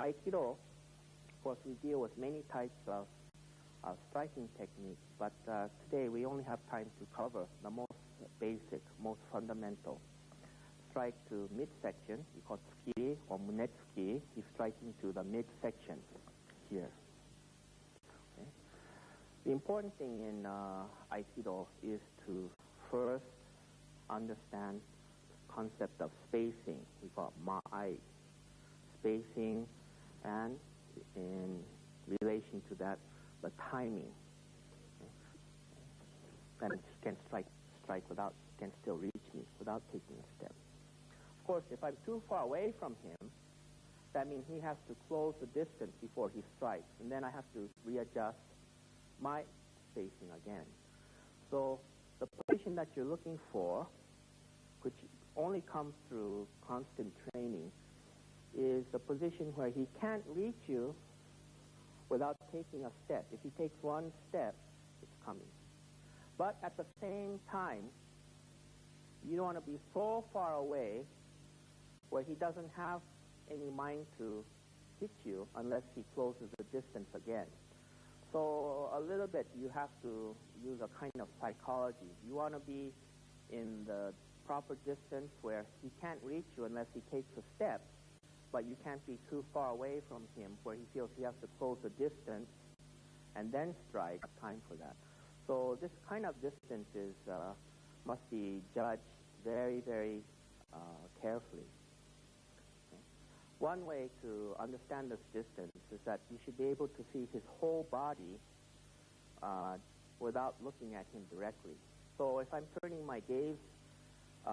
Aikido, of course, we deal with many types of striking techniques, but today we only have time to cover the most basic, most fundamental. Strike to midsection, we call it tsuki or munetsuki. He's striking to the midsection here. Okay. The important thing in Aikido is to first understand the concept of spacing. We call it ma'ai, spacing, and in relation to that, the timing. Then he can strike without, can still reach me without taking a step. Of course, if I'm too far away from him, that means he has to close the distance before he strikes, and then I have to readjust my spacing again. So the position that you're looking for, which only comes through constant training, is the position where he can't reach you without taking a step. If he takes one step, it's coming. But at the same time, you don't want to be so far away where he doesn't have any mind to hit you unless he closes the distance again. So a little bit you have to use a kind of psychology. You want to be in the proper distance where he can't reach you unless he takes a step, but you can't be too far away from him where he feels he has to close the distance and then strike. Time for that. So this kind of distance is must be judged very, very carefully. Okay. One way to understand this distance is that you should be able to see his whole body without looking at him directly. So if I'm turning my gaze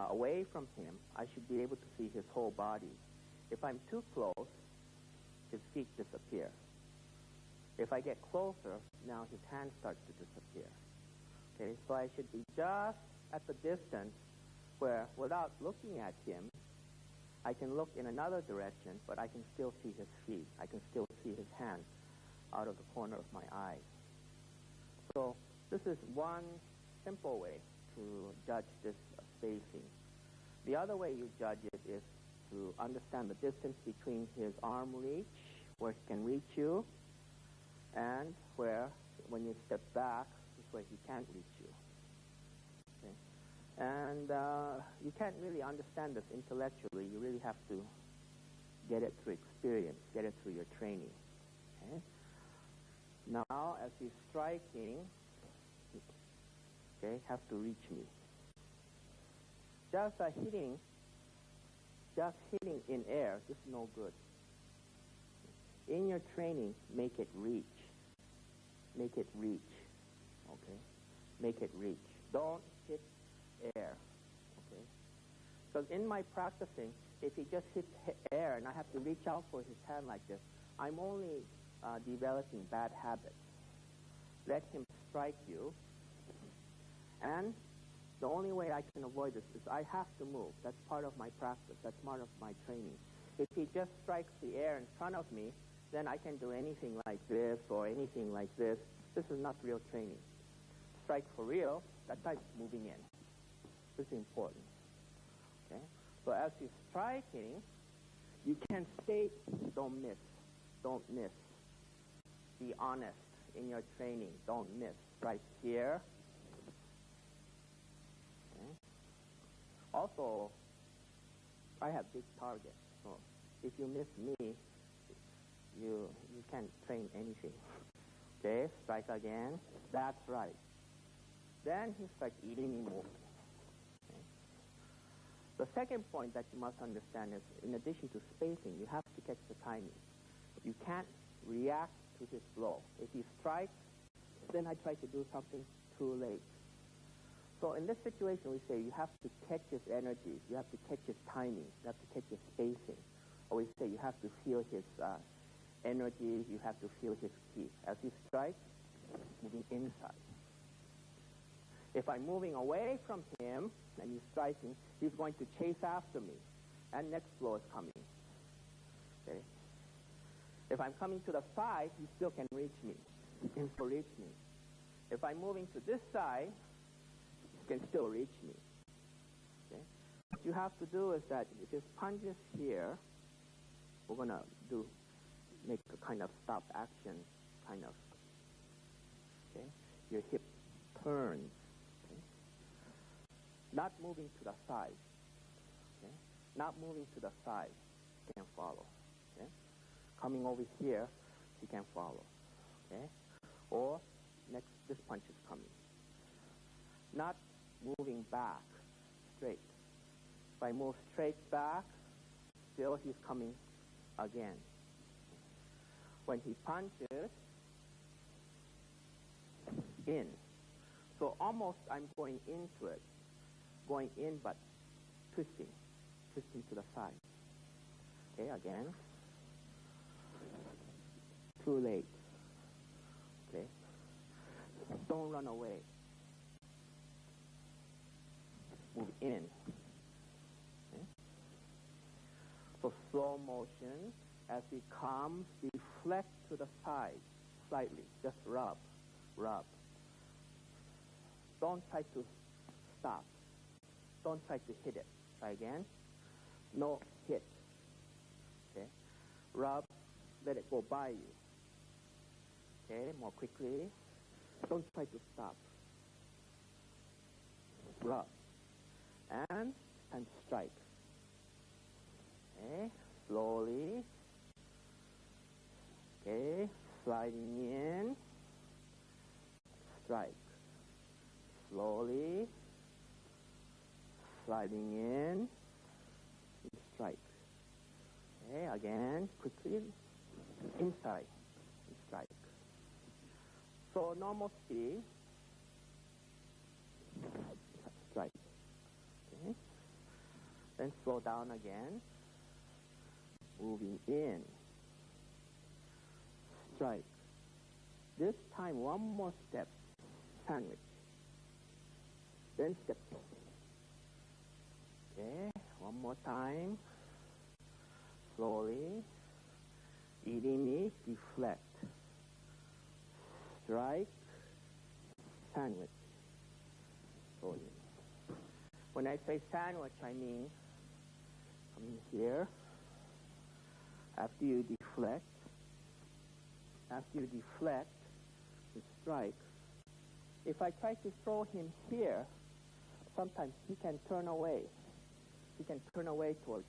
away from him, I should be able to see his whole body. If I'm too close, his feet disappear. If I get closer, now his hand starts to disappear. Okay, so I should be just at the distance where, without looking at him, I can look in another direction, but I can still see his feet. I can still see his hand out of the corner of my eye. So this is one simple way to judge this spacing. The other way you judge it is to understand the distance between his arm reach, where he can reach you, and where, when you step back, is where he can't reach you. Okay? And you can't really understand this intellectually. You really have to get it through experience, get it through your training. Okay? Now, as he's striking, okay, have to reach me. Just hitting in air, this is no good. In your training, make it reach. Make it reach. Okay? Make it reach. Don't hit air. Okay? Because in my practicing, if he just hits air and I have to reach out for his hand like this, I'm only developing bad habits. Let him strike you, and the only way I can avoid this is I have to move. That's part of my practice. That's part of my training. If he just strikes the air in front of me, then I can do anything like this or anything like this. This is not real training. Strike for real, that's like moving in. This is important. Okay? So as you're striking, you can stay, don't miss. Don't miss. Be honest in your training. Don't miss. Right here. Okay. Also, I have big targets. So if you miss me, you can't train anything. Okay, strike again. That's right. Then he starts eating me more. Okay. The second point that you must understand is, in addition to spacing, you have to catch the timing. You can't react to his blow. If he strikes, then I try to do something too late. So in this situation, we say you have to catch his energy. You have to catch his timing. You have to catch his spacing. Or we say you have to feel his energy. You have to feel his ki. As he strikes, moving inside. If I'm moving away from him and he's striking, he's going to chase after me. And next blow is coming. Okay? If I'm coming to the side, he still can reach me. He can still reach me. If I'm moving to this side, he can still reach me. Okay? What you have to do is that if his punch is here, we're going to do make a kind of stop action, kind of. Okay? Your hip turns. Okay? Not moving to the side. Okay? Not moving to the side. You can follow. Okay? Coming over here, you can follow. Okay? Or next, this punch is coming. Not moving back, straight. If I move straight back, still he's coming again. When he punches, in. So almost I'm going into it. Going in but twisting. Twisting to the side. Okay, again. Too late. Okay. Don't run away. Move in. Okay. So slow motion, as he comes, deflect to the side slightly. Just rub, rub. Don't try to stop. Don't try to hit it. Try again. No hit. Okay. Rub, let it go by you. Okay, more quickly. Don't try to stop. Rub. And strike. Okay, slowly. Okay, sliding in. Strike. Slowly. Sliding in. Strike. Okay, again, quickly. Inside. Strike. So normal speed. Strike. Okay. Then slow down again. Moving in. Strike. This time, one more step. Sandwich. Then step. Okay, one more time. Slowly. Eating me, deflect. Strike. Sandwich. Slowly. When I say sandwich, I mean coming here. After you deflect, you strike. If I try to throw him here, sometimes he can turn away. He can turn away towards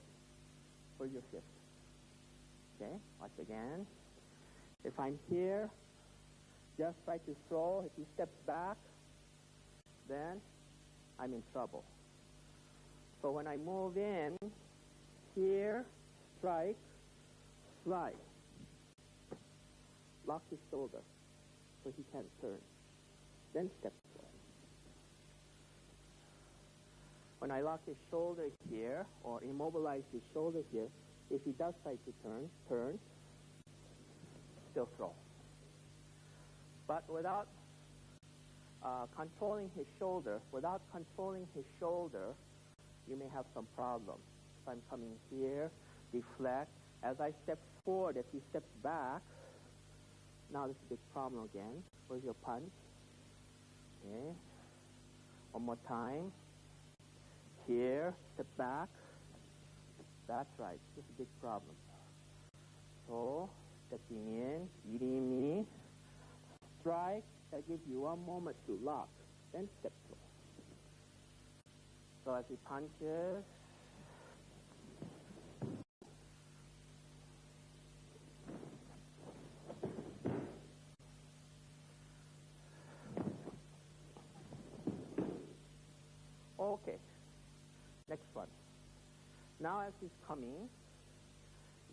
your fist. Okay, watch again. If I'm here, just try to throw. If he steps back, then I'm in trouble. So when I move in, here, strike, slide. Lock his shoulder so he can't turn. Then step forward. When I lock his shoulder here, or immobilize his shoulder here, if he does try to turn, still throw. But without controlling his shoulder, you may have some problem. If I'm coming here, deflect. As I step forward, if he steps back, now this is a big problem again. Where's your punch? Okay. One more time. Here, step back. That's right. This is a big problem. So, stepping in, eating me. Strike. That gives you one moment to lock. Then step forward. So as he punches, okay. Next one. Now as he's coming,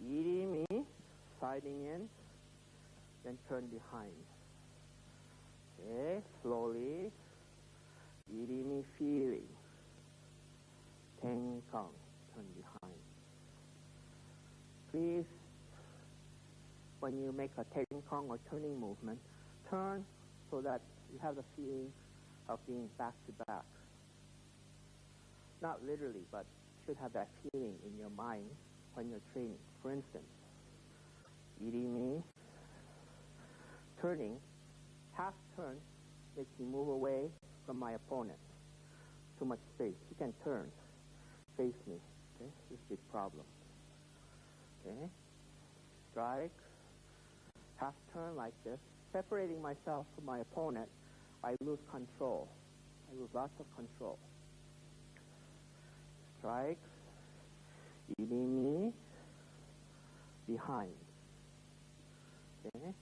eating me, sliding in, then turn behind. Okay, slowly, eating me, feeling. Ten count, turn behind. Please, when you make a ten count or turning movement, turn so that you have the feeling of being back to back. Not literally, but you should have that feeling in your mind when you're training. For instance, eating me, turning, half turn makes me move away from my opponent. Too much space. He can turn, face me. Okay, this is a big problem. Okay, strike, half turn like this, separating myself from my opponent, I lose control. I lose lots of control. Strikes, irimi, behind. Okay?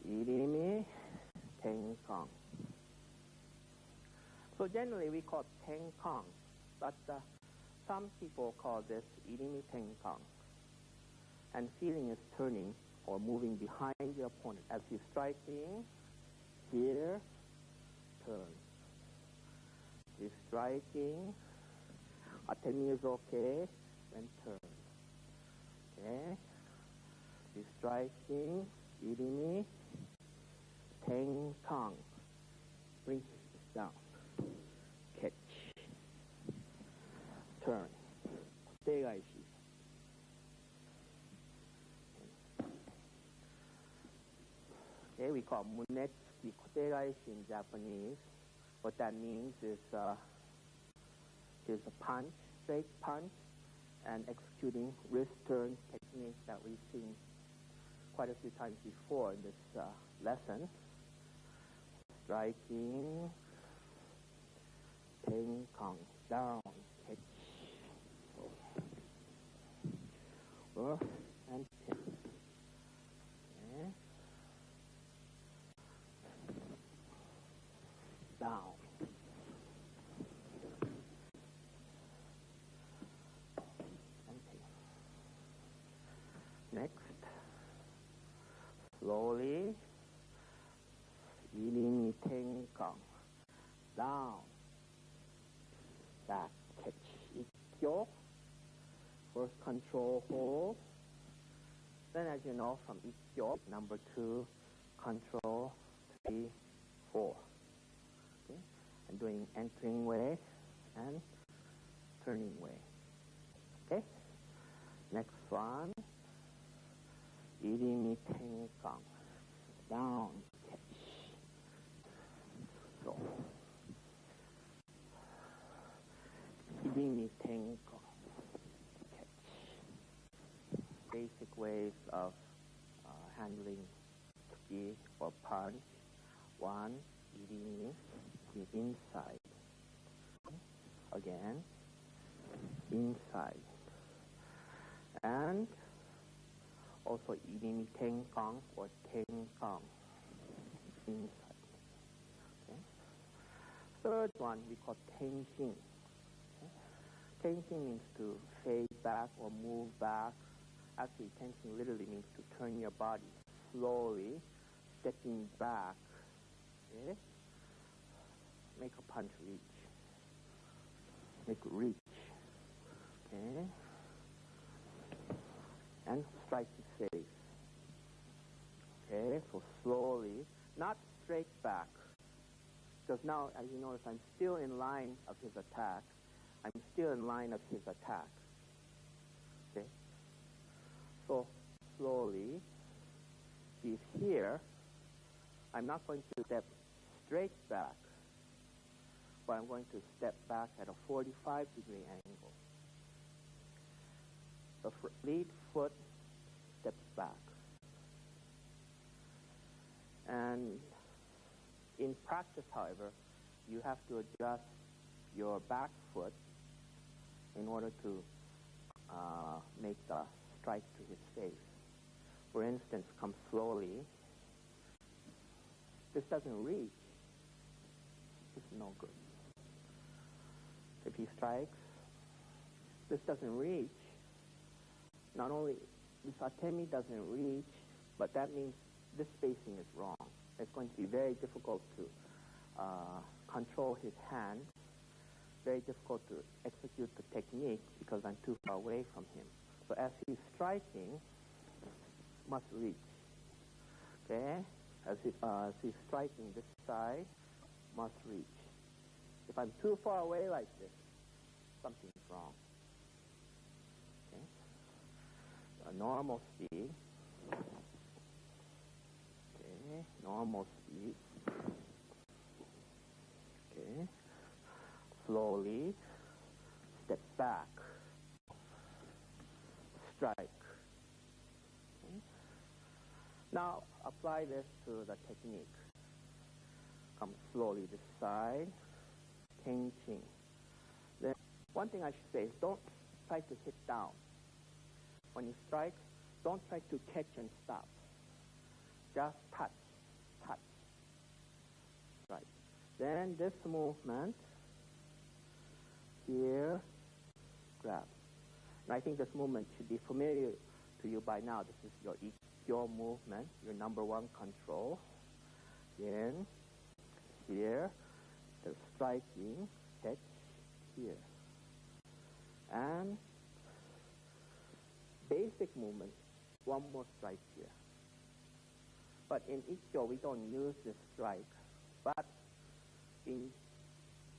Irimi, tenkang. So generally we call it tenkang, but some people call this irimi tenkang. And feeling is turning or moving behind your opponent. As he's striking, here, turn. He's striking, atemi is okay, then turn. Okay? He's striking, irimi, tenkang. Bring this down. Catch. Turn. Kotegaishi. Okay, we call munetsuki kotegaishi in Japanese. What that means is a punch, straight punch, and executing wrist turn technique that we've seen quite a few times before in this lesson. Striking, tenkang, down, catch, and pin. Okay. Down. And pin. Next, slowly, irimi tenkang, down, back, catch, ikkyo, first control hold, then as you know from ikkyo, number 2, control, 3, 4, okay? And doing entering way and turning way, okay? Next one, irimi tenkang, down, catch. So, irimi tenkang, catch. Basic ways of handling tsuki or punch. 1, irimi, the inside. Again, inside. And also irimi tenkang or tenkang, inside. Okay. Third one we call tenshin. Okay. Tenshin means to fade back or move back. Actually, tenshin literally means to turn your body slowly, stepping back. Okay. Make a punch reach. Make a reach. Okay. And strike the face. Okay, so slowly, not straight back. Because now, as you notice, I'm still in line of his attack. I'm still in line of his attack. Okay? So, slowly, he's here. I'm not going to step straight back, but I'm going to step back at a 45-degree angle. The lead foot steps back. And in practice, however, you have to adjust your back foot in order to make the strike to his face. For instance, come slowly. This doesn't reach. This is no good. If he strikes, this doesn't reach. Not only this atemi doesn't reach, but that means this spacing is wrong. It's going to be very difficult to control his hand, very difficult to execute the technique because I'm too far away from him. So as he's striking, must reach. Okay? As he's striking this side, must reach. If I'm too far away like this, something's wrong. Okay? A normal speed. Okay, normal speed. Okay. Slowly step back. Strike. Okay. Now apply this to the technique. Come slowly this side, Kensho. Then one thing I should say is don't try to hit down. When you strike, don't try to catch and stop. Just touch, touch. Right. Then this movement, here, grab. And I think this movement should be familiar to you by now. This is your movement, your number one control. Then, here, the striking, catch, here. And basic movement, one more strike here. But in Aikido, we don't use this strike. But in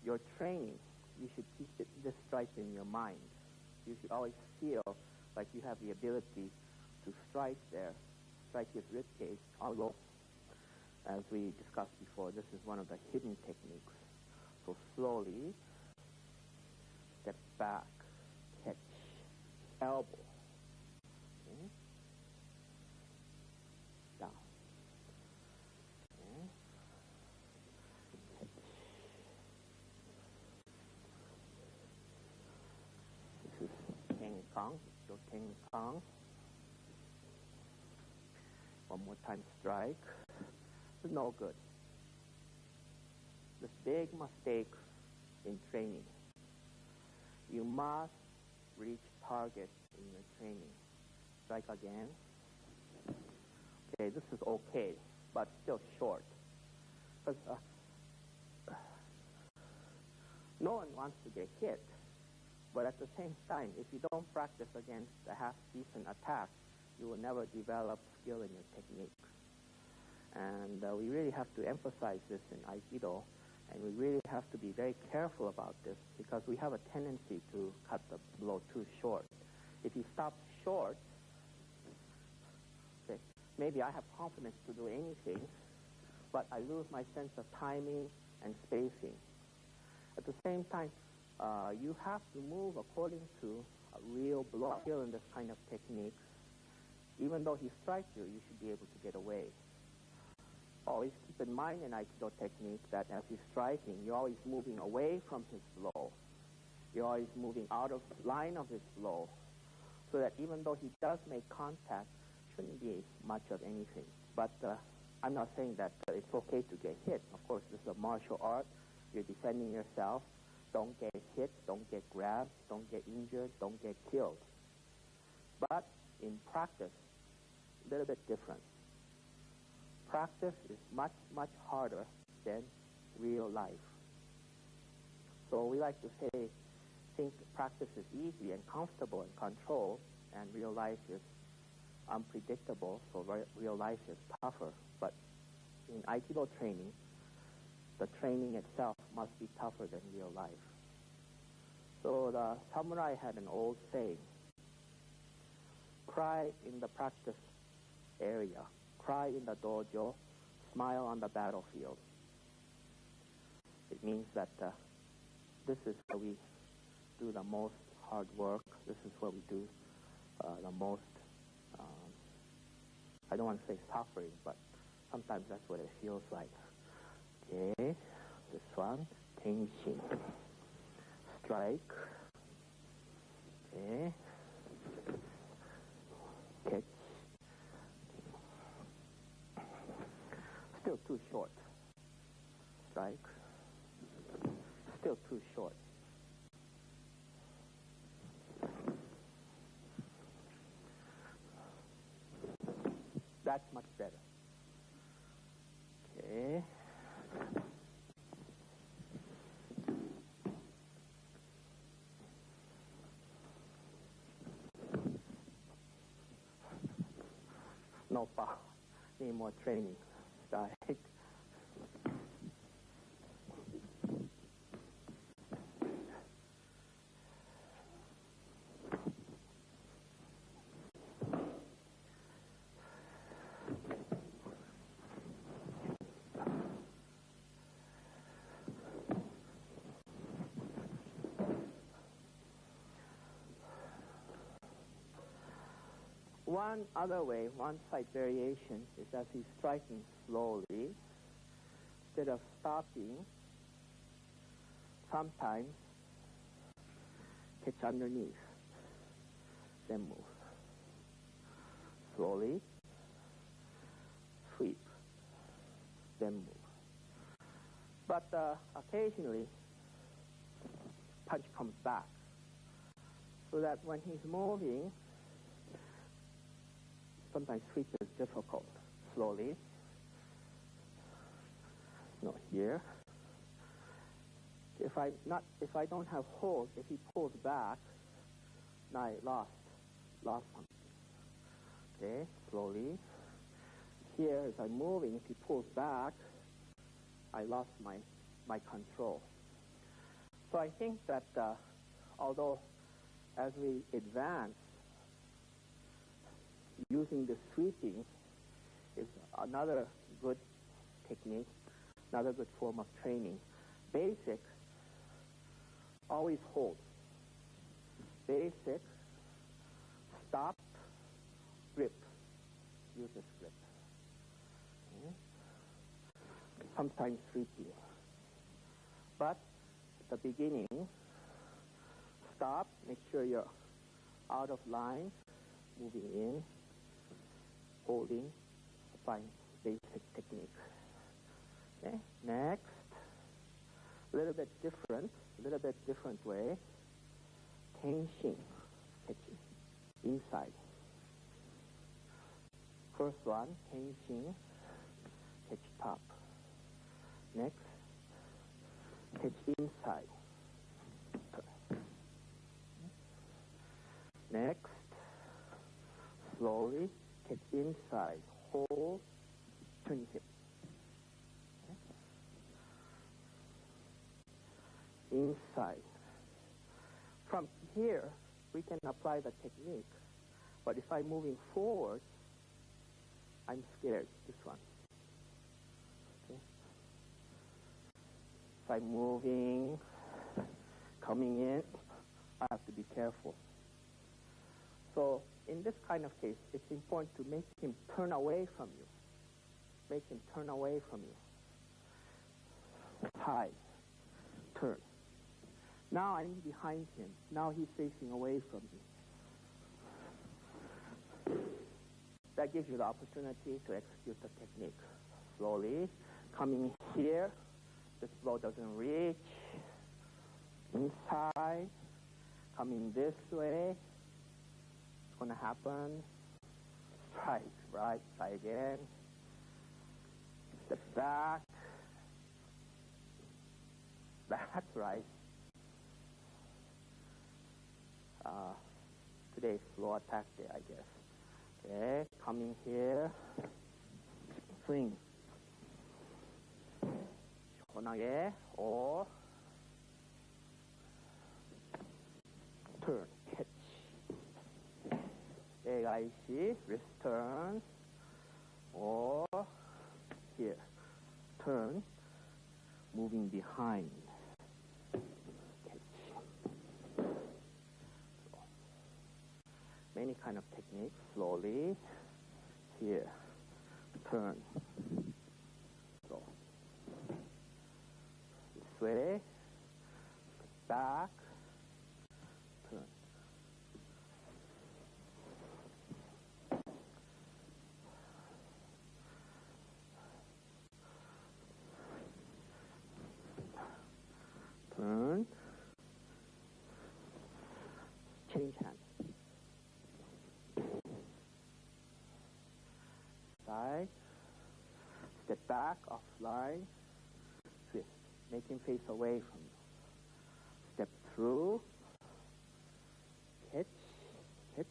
your training, you should keep this strike in your mind. You should always feel like you have the ability to strike there, strike his ribcage, although, as we discussed before, this is one of the hidden techniques. So slowly, step back, catch, elbow, okay. Down, okay. Catch. This is Kang, your Kang. One more time, strike. This is no good. This big mistake in training. You must reach target in your training. Strike again. Okay, this is okay, but still short. Because no one wants to get hit. But at the same time, if you don't practice against a half-decent attack, you will never develop skill in your technique. And we really have to emphasize this in Aikido, and we really have to be very careful about this because we have a tendency to cut the blow too short. If you stop short, okay, maybe I have confidence to do anything, but I lose my sense of timing and spacing. At the same time, you have to move according to a real blow. Skill in this kind of technique, even though he strikes you, you should be able to get away. Always keep in mind in Aikido technique that as he's striking, you're always moving away from his blow. You're always moving out of line of his blow, so that even though he does make contact, shouldn't be much of anything. But I'm not saying that it's okay to get hit. Of course, this is a martial art. You're defending yourself. Don't get hit, don't get grabbed, don't get injured, don't get killed. But in practice, a little bit different. Practice is much, much harder than real life. So we like to think practice is easy and comfortable and controlled, and real life is unpredictable, so real life is tougher. But in Aikido training, the training itself must be tougher than real life. So the samurai had an old saying, cry in the practice area, cry in the dojo, smile on the battlefield. It means that this is where we do the most hard work. This is where we do the most, I don't want to say suffering, but sometimes that's what it feels like. Okay, this one, Kensho. Strike. Okay. Catch. Still too short. Strike. Still too short. That's much better. Okay. No power. Need more training. Strike. One other way, one slight variation, is as he's striking slowly, instead of stopping, sometimes catch underneath, then move. Slowly, sweep, then move. But occasionally, punch comes back, so that when he's moving, sometimes sweep is difficult. Slowly, no, here. If I don't have hold, if he pulls back, now I lost something. Okay, slowly. Here, as I'm moving, if he pulls back, I lost my control. So I think that although as we advance, using the sweeping is another good technique, another good form of training. Basic, always hold. Basic, stop, grip. Use this grip. Okay. Sometimes sweeping. But at the beginning, stop, make sure you're out of line, moving in, holding, applying basic technique. Okay, next, a little bit different way, Kensho, catching, inside. First one, Kensho, catch top. Next, catch inside. Next, slowly catch inside, hold, turn hip. Okay. Inside. From here, we can apply the technique, but if I'm moving forward, I'm scared, this one. Okay. If I'm moving, coming in, I have to be careful. So in this kind of case, it's important to make him turn away from you. Make him turn away from you. Hide. Turn. Now I'm behind him. Now he's facing away from me. That gives you the opportunity to execute the technique. Slowly. Coming here. This blow doesn't reach. Inside. Coming this way. Going to happen. Strike, right, try again. Step back. Back, right. Today's slow attack day, I guess. Okay, coming here. Swing. 시원하게, or turn, catch. AIC, wrist turn, or here, turn, moving behind. Catch. So, many kind of techniques, slowly, here, turn. So, this way, back, turn. Turn, change hands. Side, step back, offline, twist. Make him face away from you. Step through, catch, catch.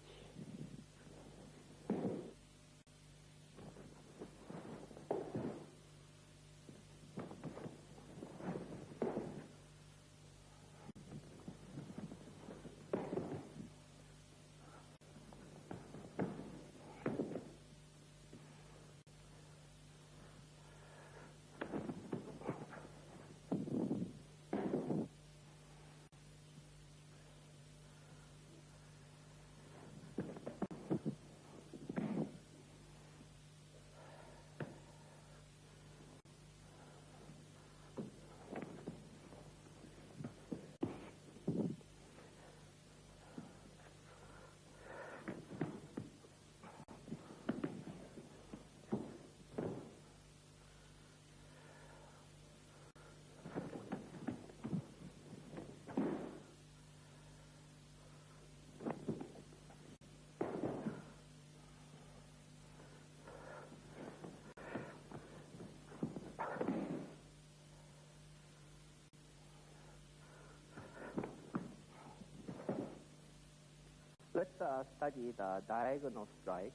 let's study the diagonal strike.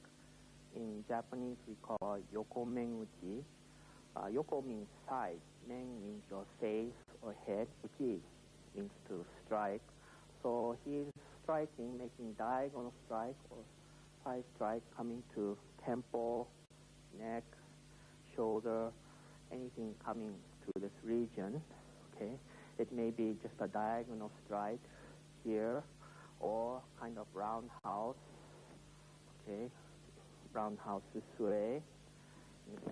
In Japanese, we call yoko menguchi. Yoko means side, men means your face or head, uchi means to strike. So he's striking, making diagonal strike or side strike coming to temple, neck, shoulder, anything coming to this region. Okay, it may be just a diagonal strike here or kind of roundhouse. Okay, roundhouse this way.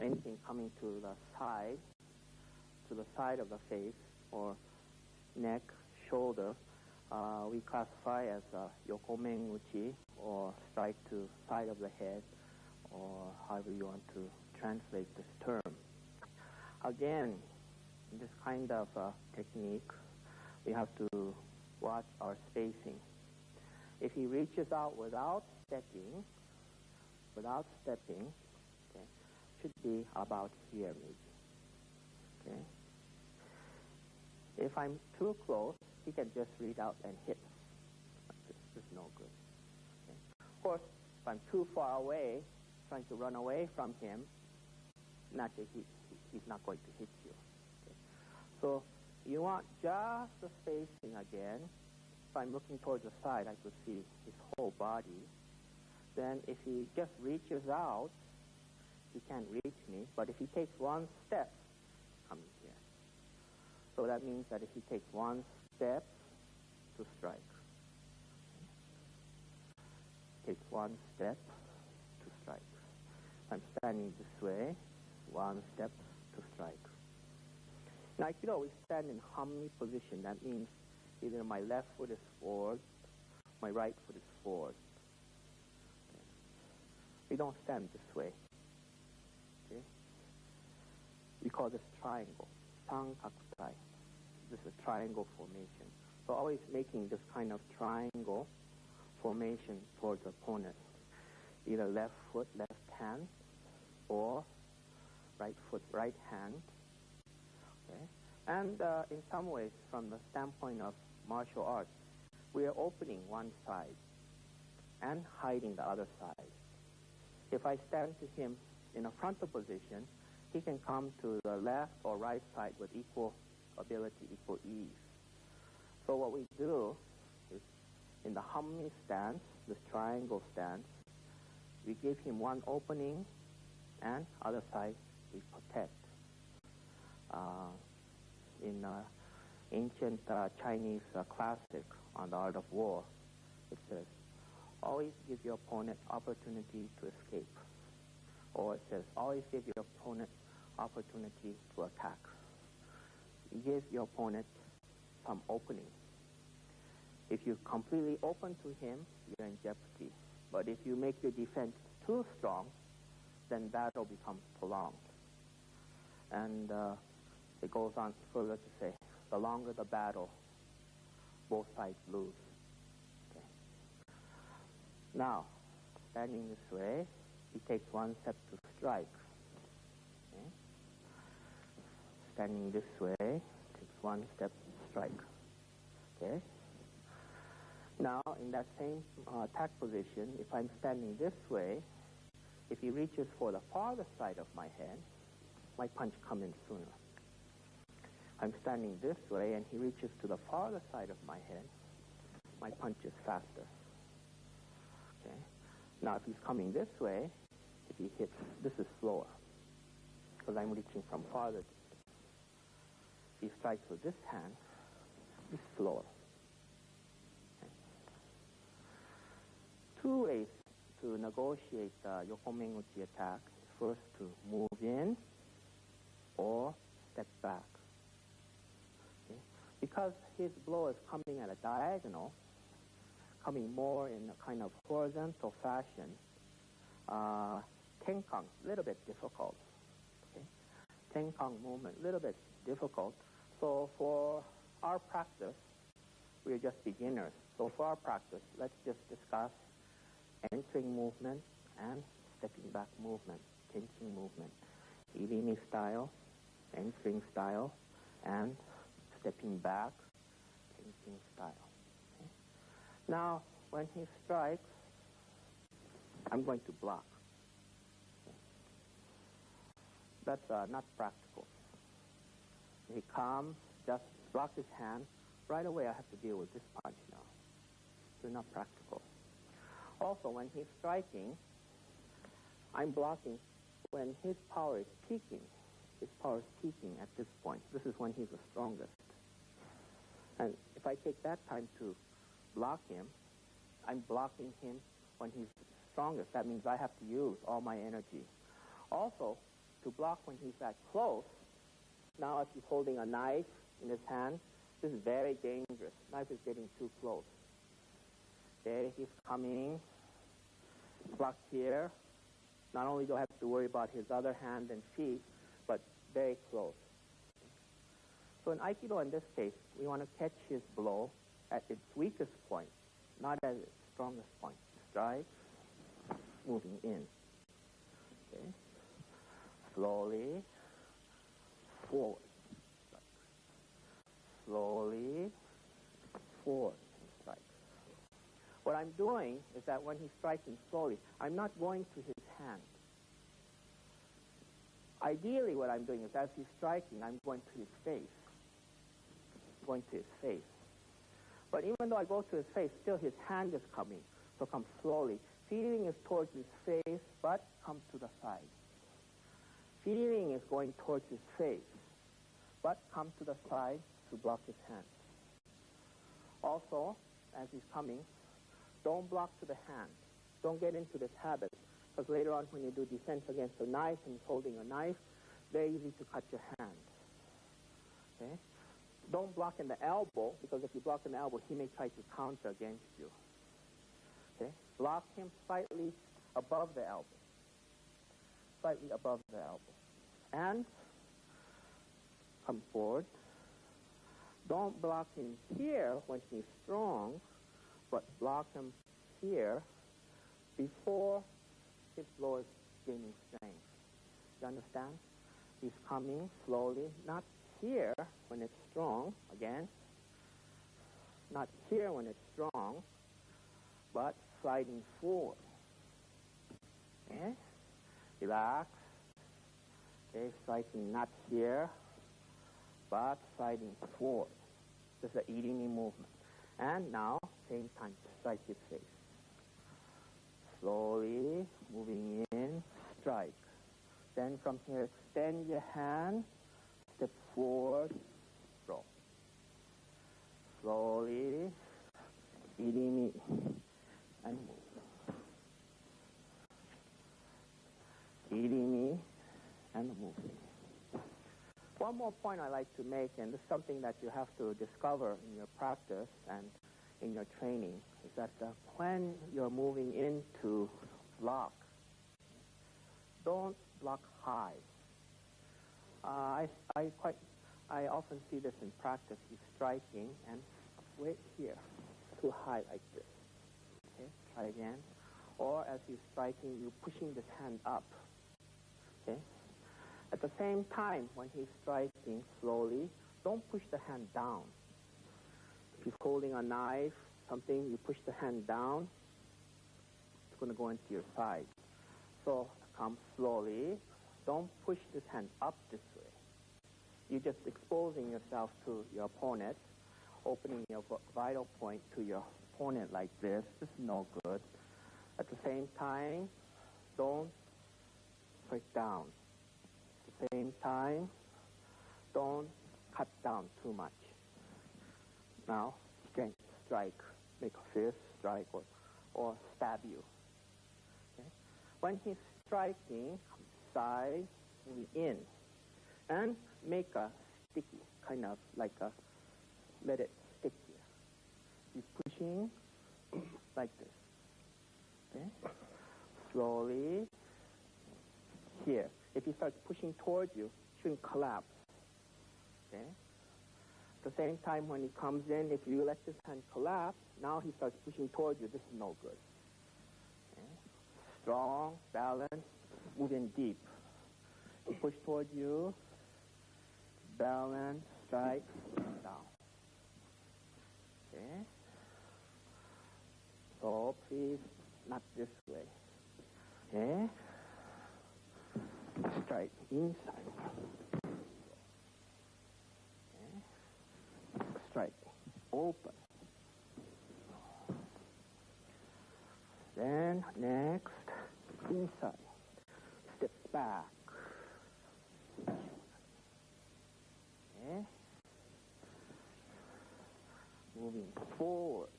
Anything coming to the side of the face or neck, shoulder, we classify as yoko menguchi or strike to side of the head, or however you want to translate this term. Again, in this kind of technique, we have to watch our spacing. If he reaches out without stepping, okay, should be about here maybe. Okay. If I'm too close, he can just reach out and hit. This is no good. Okay. Of course, if I'm too far away, trying to run away from him, naturally he's not going to hit you. Okay. So you want just the spacing again. If I'm looking towards the side, I could see his whole body. Then if he just reaches out, he can't reach me. But if he takes one step, coming here. So that means that if he takes one step to strike, takes one step to strike. I'm standing this way, one step to strike. In Aikido, we stand in hammi position. That means either my left foot is forward, my right foot is forward. Okay. We don't stand this way. Okay. We call this triangle, sankakutai. This is triangle formation. So always making this kind of triangle formation towards the opponent. Either left foot, left hand, or right foot, right hand. Okay? And in some ways, from the standpoint of martial arts, we are opening one side and hiding the other side. If I stand to him in a frontal position, he can come to the left or right side with equal ability, equal ease. So what we do is, in the hammi stance, this triangle stance, we give him one opening, and other side we protect. In ancient Chinese classic on the art of war, it says, always give your opponent opportunity to escape. Or it says, always give your opponent opportunity to attack. You give your opponent some opening. If you completely open to him, you're in jeopardy. But if you make your defense too strong, then battle becomes prolonged. And it goes on further to say, the longer the battle, both sides lose. Okay. Now, standing this way, he takes one step to strike. Okay. Standing this way, takes one step to strike. Okay. Now, in that same attack position, if I'm standing this way, if he reaches for the farther side of my head, my punch comes in sooner. I'm standing this way, and he reaches to the farther side of my head, my punch is faster. Okay. Now, if he's coming this way, if he hits, this is slower, because I'm reaching from farther distance. If he strikes with this hand, it's slower. Okay. Two ways to negotiate the yoko menguchi attack. First, to move in or step back. Okay. Because his blow is coming at a diagonal, coming more in a kind of horizontal fashion, tenkang, a little bit difficult. Okay. Tenkang movement, a little bit difficult. So for our practice, we're just beginners. So for our practice, let's just discuss entering movement and stepping back movement, Kensho movement, Irimi style, entering style, and stepping back, Kensho style. Okay. Now, when he strikes, I'm going to block. That's not practical. He comes, just block his hand. Right away, I have to deal with this punch now. It's not practical. Also, when he's striking, I'm blocking when his power is peaking. His power is peaking at this point. This is when he's the strongest. And if I take that time to block him, I'm blocking him when he's strongest. That means I have to use all my energy. Also, to block when he's that close, now if he's holding a knife in his hand, this is very dangerous. Knife is getting too close. Okay, he's coming, block here. Not only do I have to worry about his other hand and feet, but very close. So in Aikido, in this case, we want to catch his blow at its weakest point, not at its strongest point. Strike, moving in. Okay. Slowly, forward. Slowly, forward, strike. What I'm doing is that when he's striking slowly, I'm not going to his hand. Ideally, what I'm doing is as he's striking, I'm going to his face. Going to his face. But even though I go to his face, still his hand is coming. So come slowly. Feeling is towards his face, but come to the side. Feeling is going towards his face, but come to the side to block his hand. Also, as he's coming, don't block to the hand. Don't get into this habit, because later on when you do defense against a knife and he's holding a knife, very easy to cut your hand. Okay? Don't block in the elbow, because if you block in the elbow, he may try to counter against you. Okay? Block him slightly above the elbow. Slightly above the elbow. And come forward. Don't block him here when he's strong, but block him here before his blow is gaining strength. You understand? He's coming slowly, not here when it's strong, again. Not here when it's strong, but sliding forward. Okay? Relax. Okay, striking not here, but sliding forward. This is the irimi movement. And now, same time, strike his face. Slowly, moving in, strike. Then from here, extend your hand, step forward, throw. Slowly, irimi, and move. Irimi, and move. One more point I like to make, and this is something that you have to discover in your practice and in your training, is that when you're moving into block, don't block high. I often see this in practice. He's striking and wait here, too high like this. Okay, try again. Or as he's striking, you're pushing this hand up. Okay. At the same time, when he's striking slowly, don't push the hand down. If he's holding a knife, something, you push the hand down, it's going to go into your side. So come slowly. Don't push this hand up this way. You're just exposing yourself to your opponent, opening your vital point to your opponent like this. This is no good. At the same time, don't break down. At the same time, don't cut down too much. Now, strength, strike, make a fist, strike, or stab you. Okay? When he's striking, side, moving in, and make a sticky, kind of like a, let it stick here. He's pushing like this. Okay? Slowly, here. If he starts pushing towards you, he shouldn't collapse. Okay? At the same time, when he comes in, if you let this hand collapse, now he starts pushing towards you. This is no good. Okay? Strong, balance, move in deep. He push towards you, balance, strike, down. Okay? So please, not this way. Okay? Strike inside. Okay? Strike. Open. Then next, inside. Step back. Okay? Moving forward.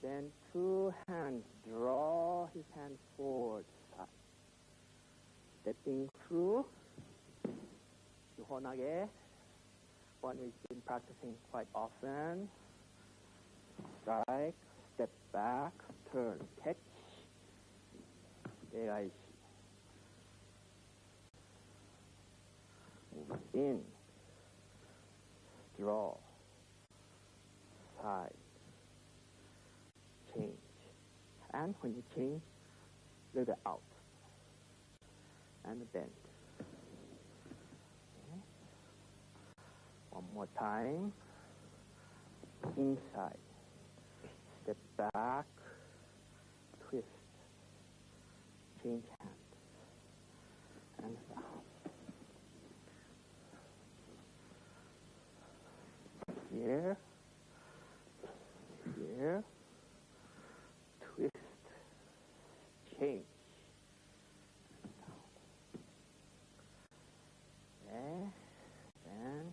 Then two hands, draw his hands forward. Side. Stepping through. 유헌하게. One we've been practicing quite often. Strike, step back, turn, catch. 내가 move in, draw, side, change. And when you change, little bit out. And bend. Okay. One more time. Inside. Step back. Twist. Change hand. And down. Here. Here. Twist. Change. Okay. And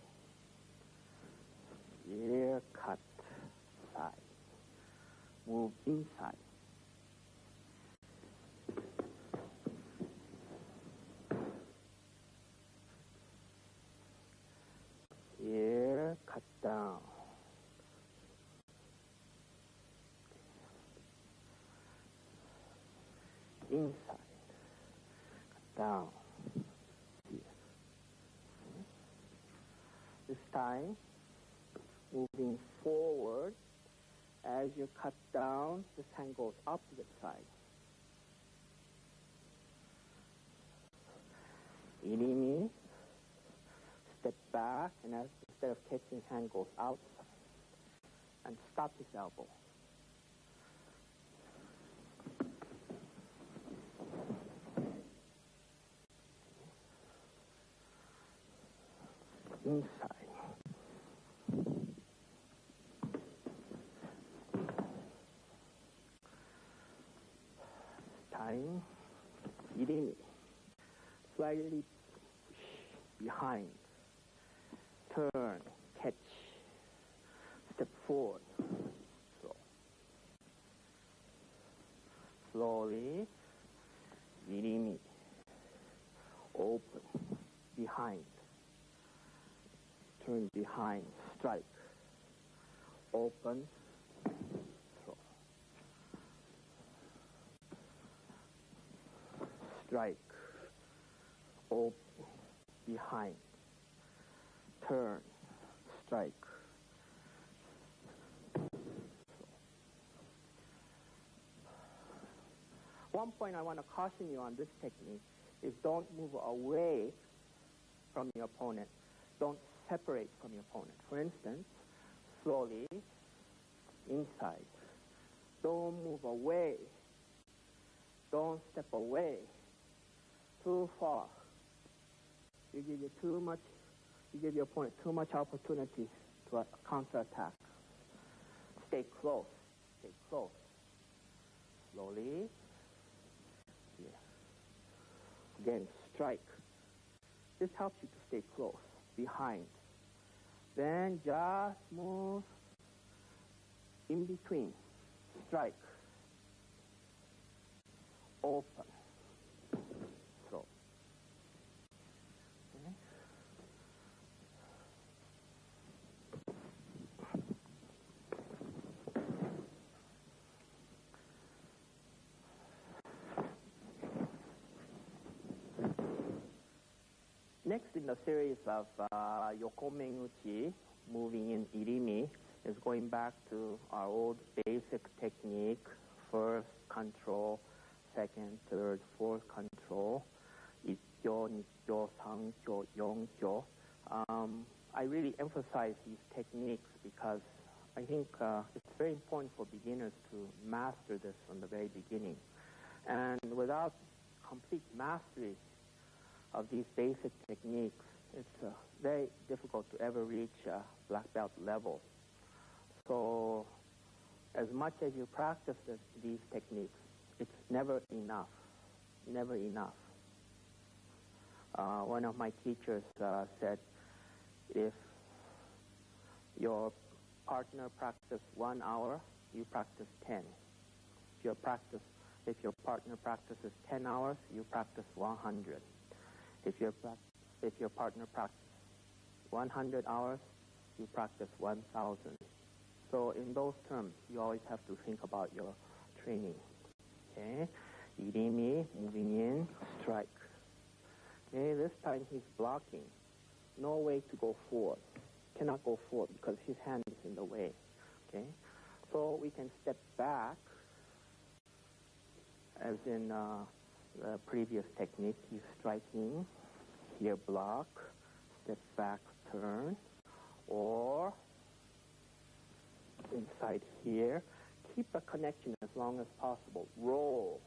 here, cut. Side. Move inside. Here, cut down. Inside. Cut down. Here. This time, moving forward, as you cut down, this hand goes opposite side. Irimi, step back, and as instead of catching, hand goes outside. And stop his elbow. Inside. Time. Irimi. Slightly push behind. Turn. Catch. Step forward. Slow. Slowly. Irimi. Open. Behind. Turn behind, strike, open, throw, strike, open, behind, turn, strike, throw. One point I want to caution you on this technique is don't move away from your opponent. Don't separate from your opponent. For instance, slowly, inside. Don't move away. Don't step away too far. You give your opponent too much opportunity to counterattack. Stay close. Stay close. Slowly. Here. Again, strike. This helps you to stay close. Behind. Then just move in between. Strike. Open. Throw. Okay. Next in the series of Yokomeguchi, moving in Irimi, is going back to our old basic technique, first control, second, third, fourth control, ikkyo, nikyo, sankyo, yonkyo. I really emphasize these techniques because I think it's very important for beginners to master this from the very beginning. And without complete mastery of these basic techniques, it's very difficult to ever reach black belt level. So as much as you practice these techniques, it's never enough, never enough. One of my teachers said, if your partner practices 1 hour, you practice 10. If your partner practices 10 hours, you practice 100. If your partner practices 100 hours, you practice 1,000. So in those terms, you always have to think about your training. Okay, irimi, moving in, strike. Okay, this time he's blocking. No way to go forward. Cannot go forward because his hand is in the way. Okay, so we can step back, as in the previous technique. He's striking, here block, step back, turn, or inside here. Keep a connection as long as possible. Roll.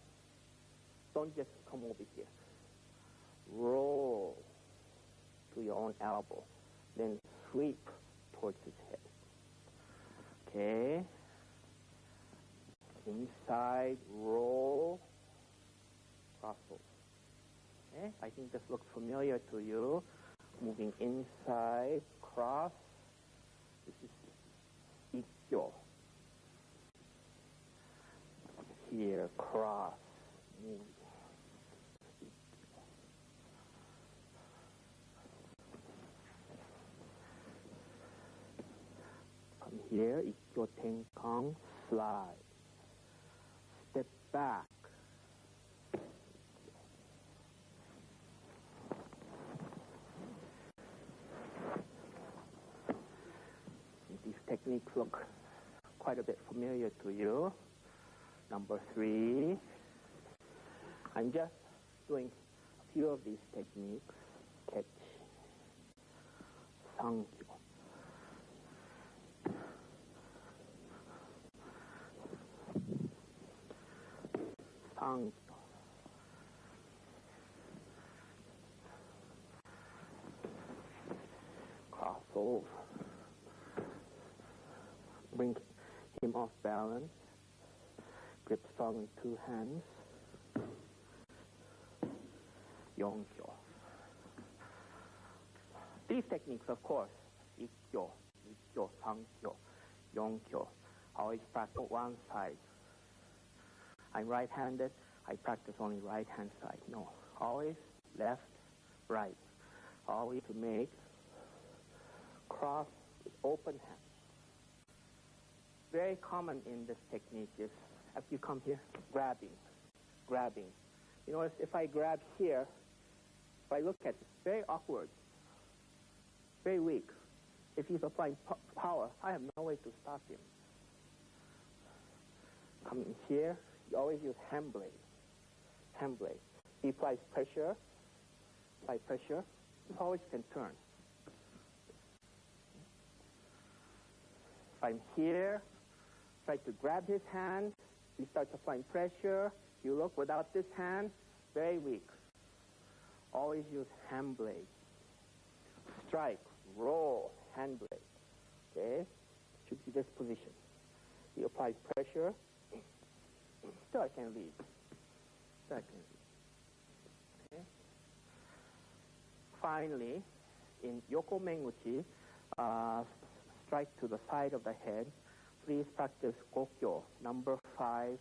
Don't just come over here. Roll to your own elbow. Then sweep towards his head. Okay. Inside, roll, cross over. Okay. I think this looks familiar to you. Moving inside, cross. This is ikkyo. Here, cross. Move. Come here, ikkyo tenkang, slide. Step back. These techniques look quite a bit familiar to you. Number 3. I'm just doing a few of these techniques. Catch. Sankyo. Sankyo. Cross over. Bring him off balance. Grip strong in 2 hands. Yonkyo. These techniques, of course, ikkyo, sankyo, yonkyo, always practice one side. I'm right-handed, I practice only right-hand side. No, always left, right. Always to make cross with open hand. Very common in this technique is, after you come here, grabbing. You notice if I grab here, if I look at it, very awkward, very weak. If he's applying power, I have no way to stop him. Coming here, you always use hand blade. He applies pressure, you always can turn. If I'm here, try to grab his hand, he starts applying pressure, you look without this hand, very weak. Always use hand blade. Strike, roll, hand blade. Okay? Should be this position. He applies pressure. Still I can lead. Okay? Finally, in Yoko Menguchi, strike to the side of the head. Please practice Gokyo, number 5,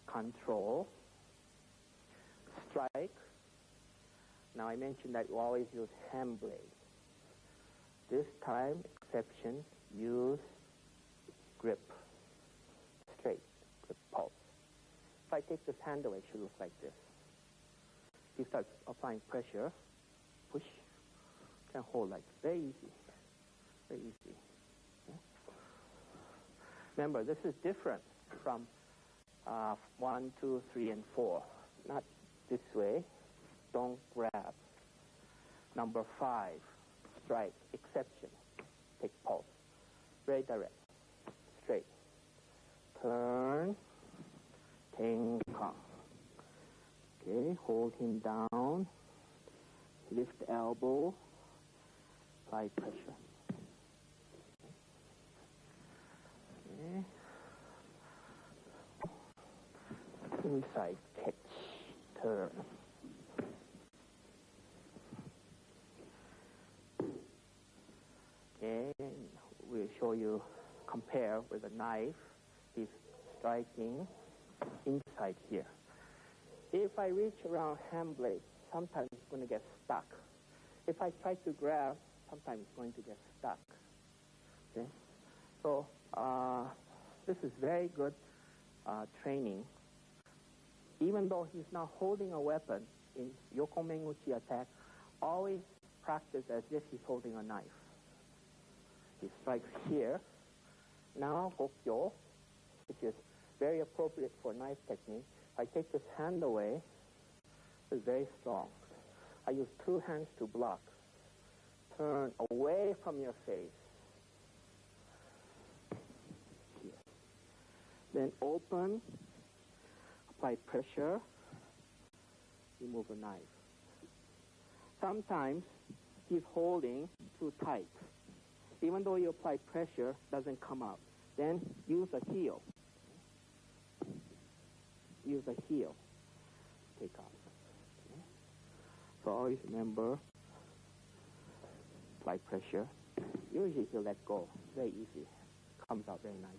control. Strike. Now I mentioned that you always use hand blade. This time, exception, use grip. Straight, grip pulse. If I take this hand away, it should look like this. If you start applying pressure, push, can hold like this. Very easy. Very easy. Okay? Remember, this is different from 1, 2, 3, and 4. Not this way. Don't grab. Number 5, strike, exception, take pulse. Very direct. straight. Turn, Tenkang. Okay, hold him down. Lift elbow. Apply pressure. Okay. Inside catch. Turn. Okay, we'll show you, compare with a knife. He's striking inside here. If I reach around hand blade, sometimes it's going to get stuck. If I try to grab, sometimes it's going to get stuck. Okay? So this is very good training. Even though he's not holding a weapon in Yokomenguchi attack, always practice as if he's holding a knife. He strikes here. Now, Gokyo, which is very appropriate for knife technique. I take this hand away. It's very strong. I use two hands to block. Turn away from your face. Here. Then open. Apply pressure. Remove a knife. Sometimes he's holding too tight. Even though you apply pressure, it doesn't come out. Then use a heel. Use a heel. Take off. Okay. So always remember, apply pressure. Usually he'll let go. Very easy. Comes out very nicely.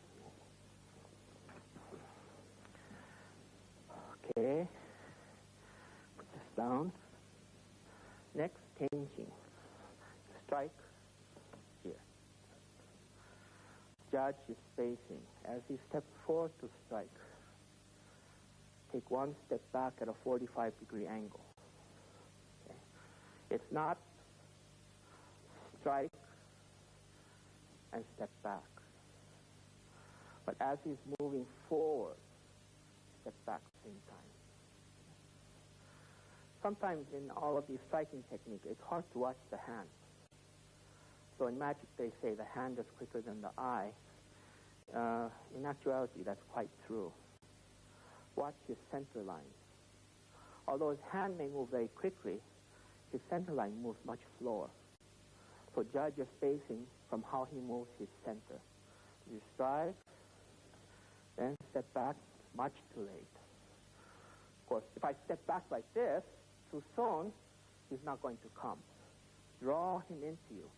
Okay. Put this down. Next, Kenshin. Strike here. Judge his spacing. As he steps forward to strike, take one step back at a 45-degree angle. Okay. It's not strike and step back. But as he's moving forward, step back at the same time. Sometimes in all of these striking techniques, it's hard to watch the hand. So in magic, they say the hand is quicker than the eye. In actuality, that's quite true. Watch his center line. Although his hand may move very quickly, his center line moves much slower. So judge your spacing from how he moves his center. You strike, then step back, much too late. Of course, if I step back like this, too soon, he's not going to come. Draw him into you.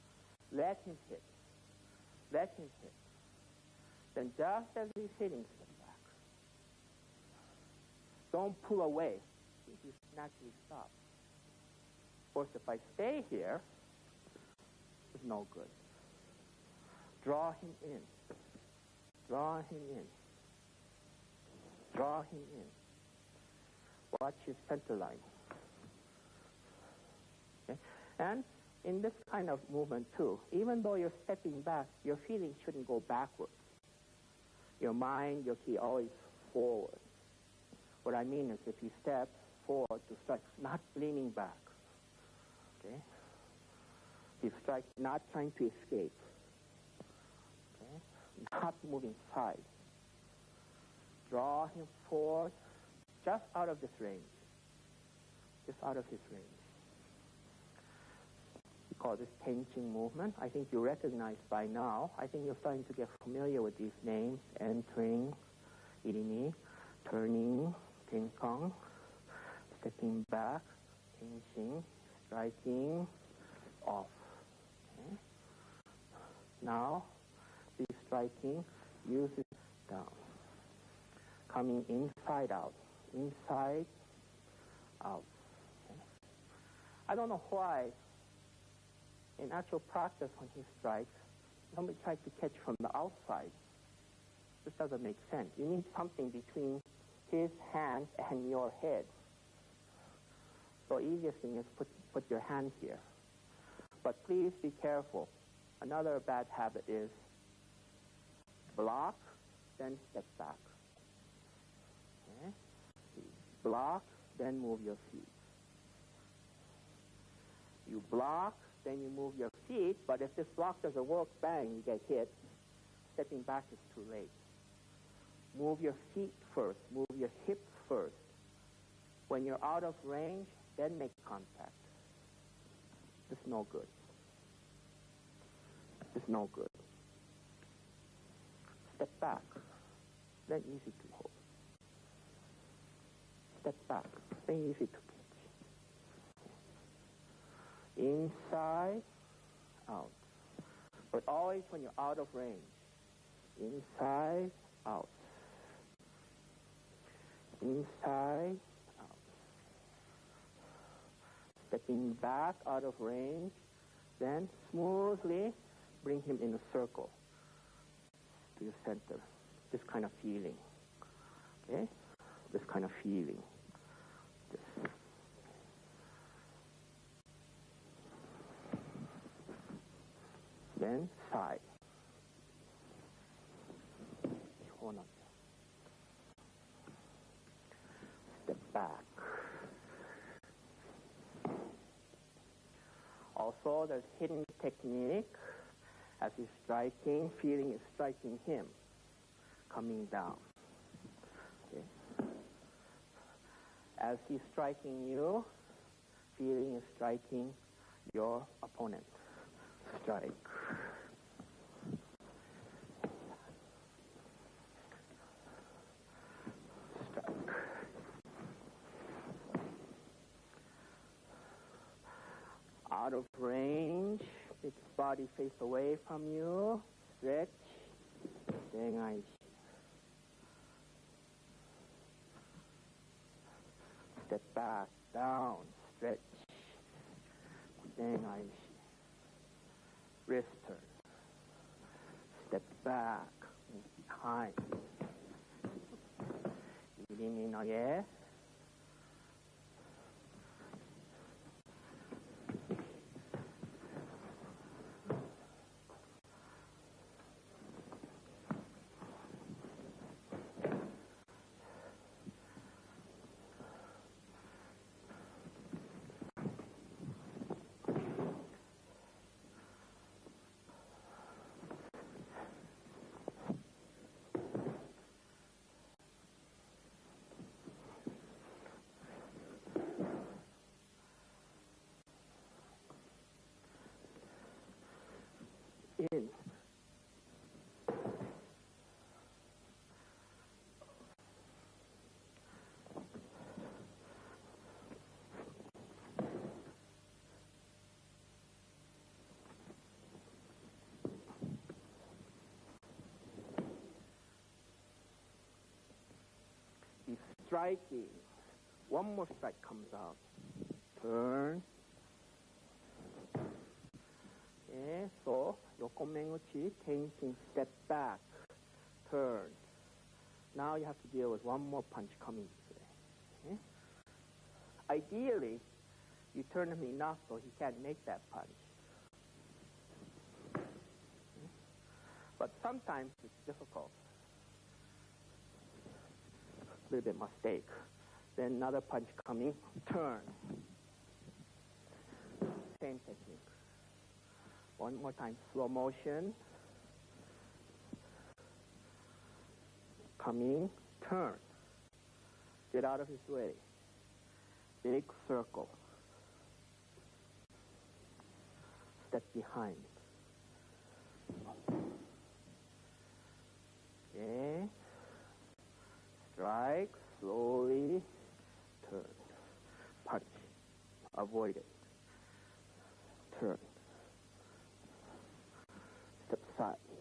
Let him hit. Let him hit. Then just as he's hitting, step back. Don't pull away. He naturally stops. Of course, if I stay here, it's no good. Draw him in. Draw him in. Draw him in. Watch his center line. Okay? And in this kind of movement too, even though you're stepping back, your feeling shouldn't go backwards. Your mind, your key, always forward. What I mean is if you step forward to strike, not leaning back. Okay? You strike, not trying to escape. Okay? Not moving side. Draw him forward, just out of this range. Just out of his range. We call this Kenshin movement. I think you recognize by now. I think you're starting to get familiar with these names. Entering, Irimi, turning, Tenkang, stepping back, Kenshin, striking, off. Okay? Now, the striking, use it down. Coming inside out. Inside, out. Okay? I don't know why, in actual practice when he strikes, somebody tries to catch from the outside. This doesn't make sense. You need something between his hand and your head. So easiest thing is put your hand here. But please be careful. Another bad habit is block, then step back. Okay? Block, then move your feet. You block, then you move your feet, but if this block doesn't work, bang, you get hit. stepping back is too late. Move your feet first. Move your hips first. When you're out of range, then make contact. It's no good. It's no good. Step back. Then easy to hold. Step back. Then easy to pitch. Inside, out. But always when you're out of range. Inside, out. Inside, out. Stepping back out of range, then smoothly bring him in a circle to your center. This kind of feeling. Okay? This kind of feeling. This. Then side. Step back. Also, there's hidden technique. As he's striking, feeling is striking him, coming down. Okay. As he's striking you, feeling is striking your opponent. Strike. Out of range, its body face away from you, stretch, step back, down, stretch, wrist turn, step back, move behind, again. In. He's striking. One more strike comes out. Turn. Okay, so yokomeguchi, tension, step back, turn. Now you have to deal with one more punch coming this way. Okay? Ideally, you turn him enough so he can't make that punch. Okay? But sometimes it's difficult. A little bit mistake. Then another punch coming, turn. Same technique. One more time, slow motion. Coming, turn. Get out of his way. Big circle. Step behind. Okay. Strike, slowly turn. Punch. Avoid it. Turn. Step side.